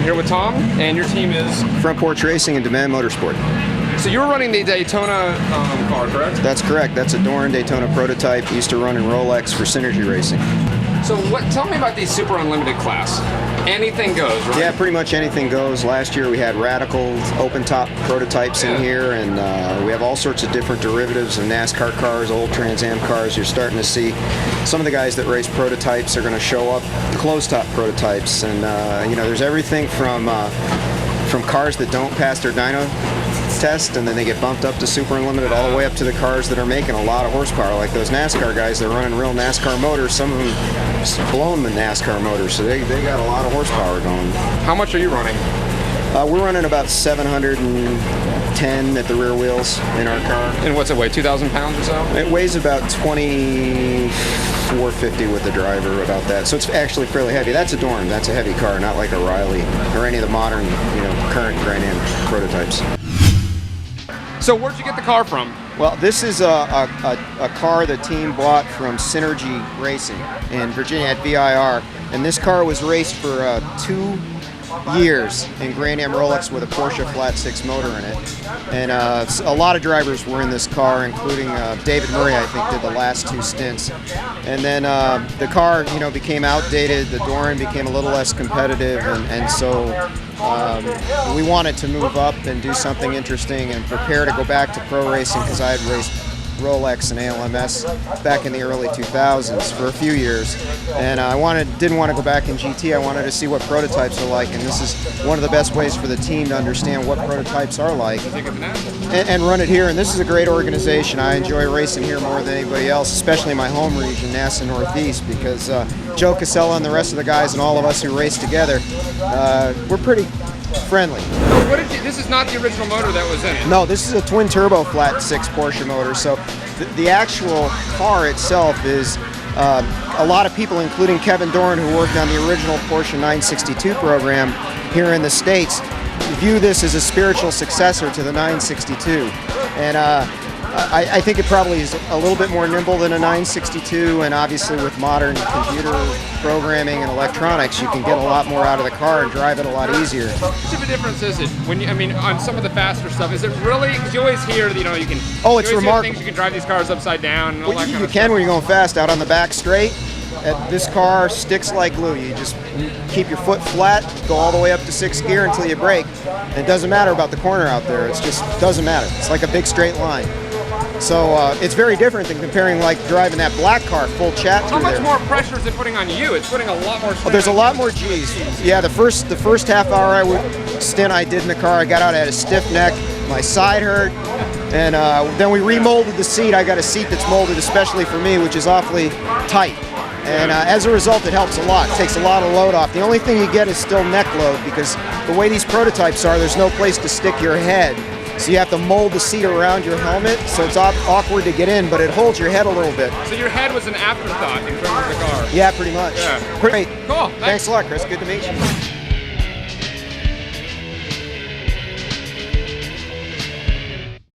here with Tom, and your team is? Front Porch Racing and Demand Motorsport. So you were running the Daytona car, correct? That's correct. That's a Dorn Daytona prototype. Used to run in Rolex for Synergy Racing. So tell me about the Super Unlimited class. Anything goes, right? Yeah, pretty much anything goes. Last year we had radical open-top prototypes in here, and we have all sorts of different derivatives of NASCAR cars, old Trans Am cars. You're starting to see some of the guys that race prototypes are going to show up closed-top prototypes, and you know, there's everything from cars that don't pass their dyno test and then they get bumped up to Super Unlimited, all the way up to the cars that are making a lot of horsepower, like those NASCAR guys. They're running real NASCAR motors. Some of them blown the NASCAR motors, so they got a lot of horsepower going. How much are you running? We're running about 710 at the rear wheels in our car. And what's it weigh, 2,000 pounds or so? It weighs about 2,450 with the driver, about that. So it's actually fairly heavy. That's a Dorn. That's a heavy car, not like a Riley or any of the modern, current Grand Am prototypes. So where'd you get the car from? Well, this is a car the team bought from Synergy Racing in Virginia at VIR, and this car was raced for 2 years in Grand Am Rolex with a Porsche flat 6 motor in it. And a lot of drivers were in this car, including David Murray, I think, did the last 2 stints. And then the car, became outdated. The Dorn became a little less competitive, and so we wanted to move up and do something interesting and prepare to go back to pro racing, because I had raced Rolex and ALMS back in the early 2000s for a few years, and I didn't want to go back in GT. I wanted to see what prototypes are like, and this is one of the best ways for the team to understand what prototypes are like and run it here. And this is a great organization. I enjoy racing here more than anybody else, especially my home region, NASA Northeast, because Joe Casella and the rest of the guys and all of us who race together, we're pretty friendly. This is not the original motor that was in it? No, this is a twin turbo flat 6 Porsche motor. So the actual car itself is a lot of people, including Kevin Dorn, who worked on the original Porsche 962 program here in the States, view this as a spiritual successor to the 962. And I think it probably is a little bit more nimble than a 962, and obviously with modern computer programming and electronics, you can get a lot more out of the car and drive it a lot easier. How much of a difference is it when on some of the faster stuff? Is it really? Because you always hear that you can. Oh, it's remarkable. Things you can drive these cars upside down. And all that kind of you can when you're going fast out on the back straight. This car sticks like glue. You just keep your foot flat, go all the way up to 6th gear until you brake. And it doesn't matter about the corner out there. It just doesn't matter. It's like a big straight line. So it's very different than comparing like driving that black car full chat through there. How much more pressure is it putting on you? It's putting a lot more strain. Oh, there's a lot more G's. Yeah, the first half hour stint I did in the car, I got out, I had a stiff neck, my side hurt, and then we remolded the seat. I got a seat that's molded especially for me, which is awfully tight. And as a result, it helps a lot. It takes a lot of load off. The only thing you get is still neck load, because the way these prototypes are, there's no place to stick your head. So you have to mold the seat around your helmet, so it's awkward to get in, but it holds your head a little bit. So your head was an afterthought in terms of the car? Yeah, pretty much. Yeah. Great. Cool. Thanks a lot, Chris. Good to meet you.